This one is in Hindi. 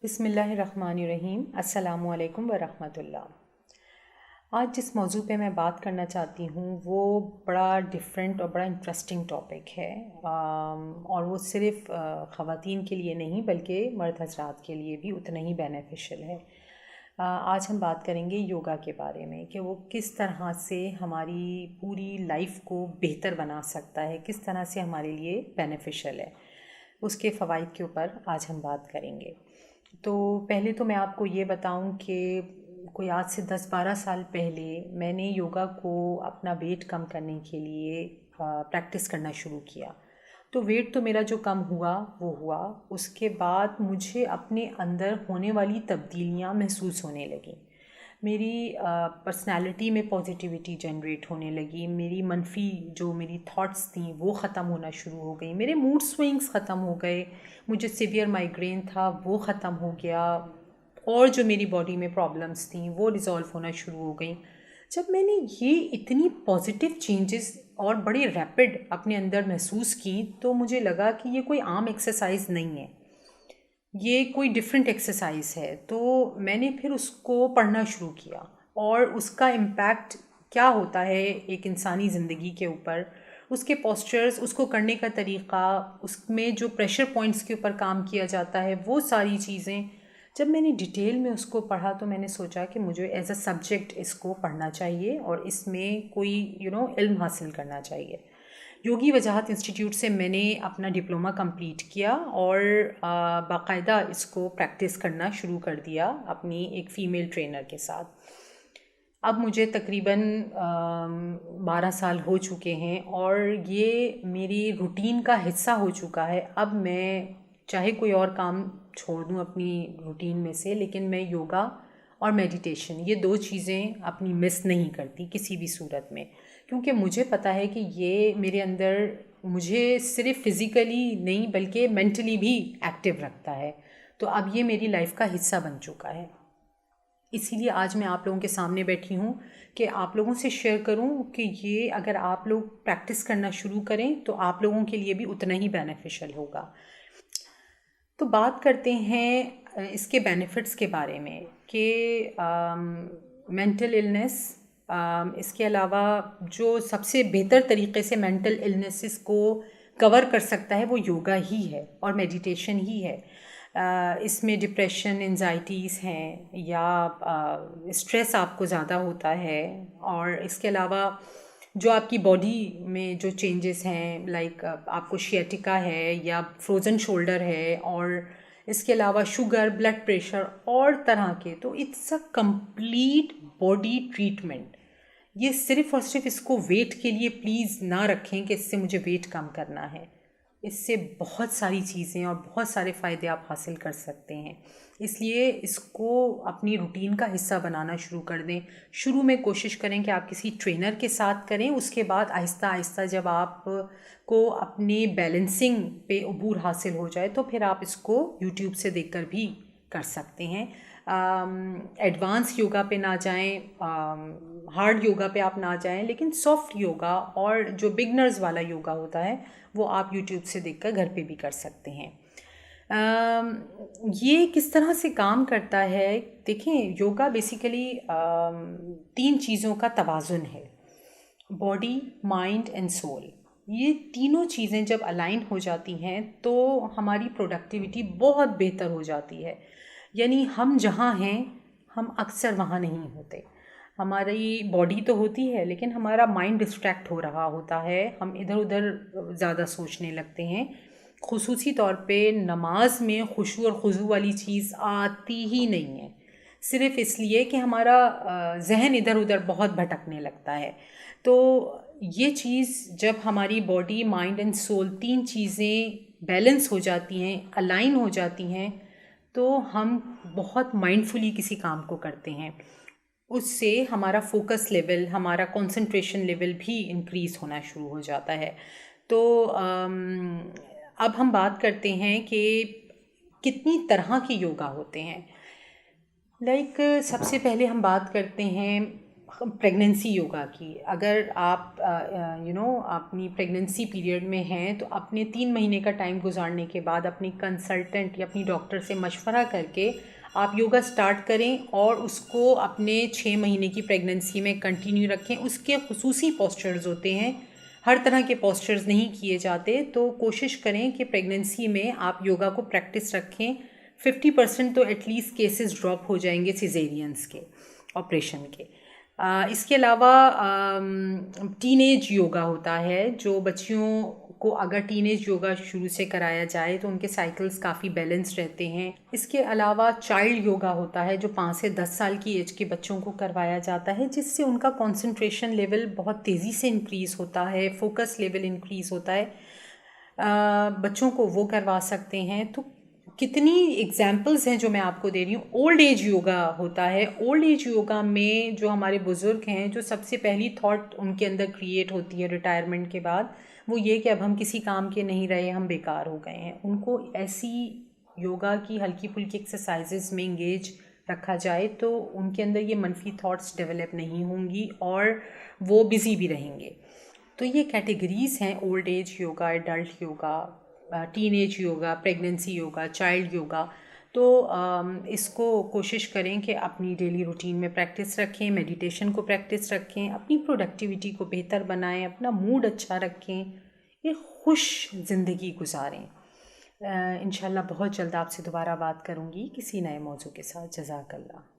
बिस्मिल्लाहिर्रहमानिर्रहीम। अस्सलामुअलैकुम वरहमतुल्लाह। आज जिस मौजू पे मैं बात करना चाहती हूँ वो बड़ा डिफरेंट और बड़ा इंटरेस्टिंग टॉपिक है, और वो सिर्फ़ ख़वातीन के लिए नहीं बल्कि मर्द हज़रात के लिए भी उतना ही बेनिफिशियल है। आज हम बात करेंगे योगा के बारे में कि वो किस तरह से हमारी पूरी लाइफ को बेहतर बना सकता है, किस तरह से हमारे लिए बेनिफिशियल है। उसके फ़वाइद के ऊपर आज हम बात करेंगे। तो पहले तो मैं आपको ये बताऊं कि कोई आज से 10-12 साल पहले मैंने योगा को अपना वेट कम करने के लिए प्रैक्टिस करना शुरू किया। तो वेट तो मेरा जो कम हुआ वो हुआ, उसके बाद मुझे अपने अंदर होने वाली तब्दीलियां महसूस होने लगीं। मेरी पर्सनालिटी में पॉजिटिविटी जनरेट होने लगी, मेरी मनफी जो मेरी थॉट्स थी वो ख़त्म होना शुरू हो गई, मेरे मूड स्विंग्स ख़त्म हो गए, मुझे सीवियर माइग्रेन था वो ख़त्म हो गया, और जो मेरी बॉडी में प्रॉब्लम्स थी वो रिज़ॉल्व होना शुरू हो गई। जब मैंने ये इतनी पॉजिटिव चेंजेस और बड़ी रैपिड अपने अंदर महसूस की तो मुझे लगा कि ये कोई आम एक्सरसाइज नहीं है, ये कोई डिफरेंट एक्सरसाइज है। तो मैंने फिर उसको पढ़ना शुरू किया और उसका इम्पैक्ट क्या होता है एक इंसानी ज़िंदगी के ऊपर, उसके पोस्चर्स, उसको करने का तरीक़ा, उसमें जो प्रेशर पॉइंट्स के ऊपर काम किया जाता है, वो सारी चीज़ें जब मैंने डिटेल में उसको पढ़ा तो मैंने सोचा कि मुझे एज अ सब्जेक्ट इसको पढ़ना चाहिए और इसमें कोई इल्म हासिल करना चाहिए। योगी वजाहत इंस्टीट्यूट से मैंने अपना डिप्लोमा कंप्लीट किया और बाकायदा इसको प्रैक्टिस करना शुरू कर दिया अपनी एक फ़ीमेल ट्रेनर के साथ। अब मुझे तकरीबन 12 साल हो चुके हैं और ये मेरी रूटीन का हिस्सा हो चुका है। अब मैं चाहे कोई और काम छोड़ दूँ अपनी रूटीन में से, लेकिन मैं योगा और मेडिटेशन ये दो चीज़ें अपनी मिस नहीं करती किसी भी सूरत में, क्योंकि मुझे पता है कि ये मेरे अंदर मुझे सिर्फ फिज़िकली नहीं बल्कि मेंटली भी एक्टिव रखता है। तो अब ये मेरी लाइफ का हिस्सा बन चुका है। इसीलिए आज मैं आप लोगों के सामने बैठी हूँ कि आप लोगों से शेयर करूँ कि ये अगर आप लोग प्रैक्टिस करना शुरू करें तो आप लोगों के लिए भी उतना ही बेनिफिशियल होगा। तो बात करते हैं इसके बेनिफिट्स के बारे में कि मेंटल इलनेस, इसके अलावा जो सबसे बेहतर तरीक़े से मेंटल इलनेसेस को कवर कर सकता है वो योगा ही है और मेडिटेशन ही है। इसमें डिप्रेशन, एंजाइटीज़ हैं या स्ट्रेस आपको ज़्यादा होता है, और इसके अलावा जो आपकी बॉडी में जो चेंजेस हैं, लाइक आपको शियाटिका है या फ्रोज़न शोल्डर है, और इसके अलावा शुगर, ब्लड प्रेशर और तरह के, तो it's a complete body treatment. ये सिर्फ़ और सिर्फ इसको वेट के लिए प्लीज़ ना रखें कि इससे मुझे वेट कम करना है। इससे बहुत सारी चीज़ें और बहुत सारे फ़ायदे आप हासिल कर सकते हैं। इसलिए इसको अपनी रूटीन का हिस्सा बनाना शुरू कर दें। शुरू में कोशिश करें कि आप किसी ट्रेनर के साथ करें, उसके बाद आहिस्ता आहिस्ता जब आप को अपने बैलेंसिंग पे अबूर हासिल हो जाए तो फिर आप इसको यूट्यूब से देखकर भी कर सकते हैं। एडवांस योगा पे ना जाएं, हार्ड योगा पे आप ना जाएं, लेकिन सॉफ्ट योगा और जो बिगनर्स वाला योगा होता है वो आप यूट्यूब से देखकर घर पे भी कर सकते हैं। ये किस तरह से काम करता है, देखें, योगा बेसिकली 3 चीज़ों का तवाज़ुन है, बॉडी, माइंड एंड सोल। ये तीनों चीज़ें जब अलाइन हो जाती हैं तो हमारी प्रोडक्टिविटी बहुत बेहतर हो जाती है। यानी हम जहाँ हैं हम अक्सर वहाँ नहीं होते। हमारी बॉडी तो होती है लेकिन हमारा माइंड डिस्ट्रैक्ट हो रहा होता है, हम इधर उधर ज़्यादा सोचने लगते हैं। खुसूसी तौर पे नमाज में खुशू और खुजू वाली चीज़ आती ही नहीं है, सिर्फ़ इसलिए कि हमारा जहन इधर उधर बहुत भटकने लगता है। तो ये चीज़ जब हमारी बॉडी, माइंड एंड सोल 3 चीज़ें बैलेंस हो जाती हैं, अलाइन हो जाती हैं, तो हम बहुत माइंडफुली किसी काम को करते हैं। उससे हमारा फोकस लेवल, हमारा कंसंट्रेशन लेवल भी इंक्रीज़ होना शुरू हो जाता है। तो अब हम बात करते हैं कि कितनी तरह के योगा होते हैं। लाइक सबसे पहले हम बात करते हैं प्रेगनेंसी योगा की, अगर आप अपनी प्रेगनेंसी पीरियड में हैं तो अपने 3 महीने का टाइम गुजारने के बाद अपनी कंसल्टेंट या अपनी डॉक्टर से मशवरा करके आप योगा स्टार्ट करें और उसको अपने 6 महीने की प्रेगनेंसी में कंटिन्यू रखें। उसके खुसूसी पोस्चर्स होते हैं, हर तरह के पोस्चर्स नहीं किए जाते, तो कोशिश करें कि प्रेगनेंसी में आप योगा को प्रैक्टिस रखें। 50% तो एटलीस्ट केसेस ड्रॉप हो जाएंगे सिजेरियंस के, ऑपरेशन के। इसके अलावा टीनेज योगा होता है, जो बच्चियों को अगर टीनेज योगा शुरू से कराया जाए तो उनके साइकिल्स काफ़ी बैलेंस रहते हैं। इसके अलावा चाइल्ड योगा होता है, जो 5 से 10 साल की एज के बच्चों को करवाया जाता है, जिससे उनका कंसंट्रेशन लेवल बहुत तेज़ी से इंक्रीज़ होता है, फोकस लेवल इंक्रीज़ होता है। बच्चों को वो करवा सकते हैं। तो कितनी एग्जाम्पल्स हैं जो मैं आपको दे रही हूँ। ओल्ड एज योगा होता है। ओल्ड एज योगा में जो हमारे बुज़ुर्ग हैं, जो सबसे पहली थॉट उनके अंदर क्रिएट होती है रिटायरमेंट के बाद, वो ये कि अब हम किसी काम के नहीं रहे, हम बेकार हो गए हैं। उनको ऐसी योगा की हल्की फुल्की एक्सरसाइजेज में इंगेज रखा जाए तो उनके अंदर ये मनफी थॉट्स डेवलप नहीं होंगी और वो बिज़ी भी रहेंगे। तो ये कैटेगरीज़ हैं: old age yoga, adult yoga, teenage yoga, pregnancy yoga, child yoga. तो इसको कोशिश करें कि अपनी डेली रूटीन में प्रैक्टिस रखें, मेडिटेशन को प्रैक्टिस रखें, अपनी प्रोडक्टिविटी को बेहतर बनाएं, अपना मूड अच्छा रखें, एक खुश ज़िंदगी गुजारें। इंशाल्लाह बहुत जल्द आपसे दोबारा बात करूँगी किसी नए मौजू के साथ। जज़ाकल्लाह।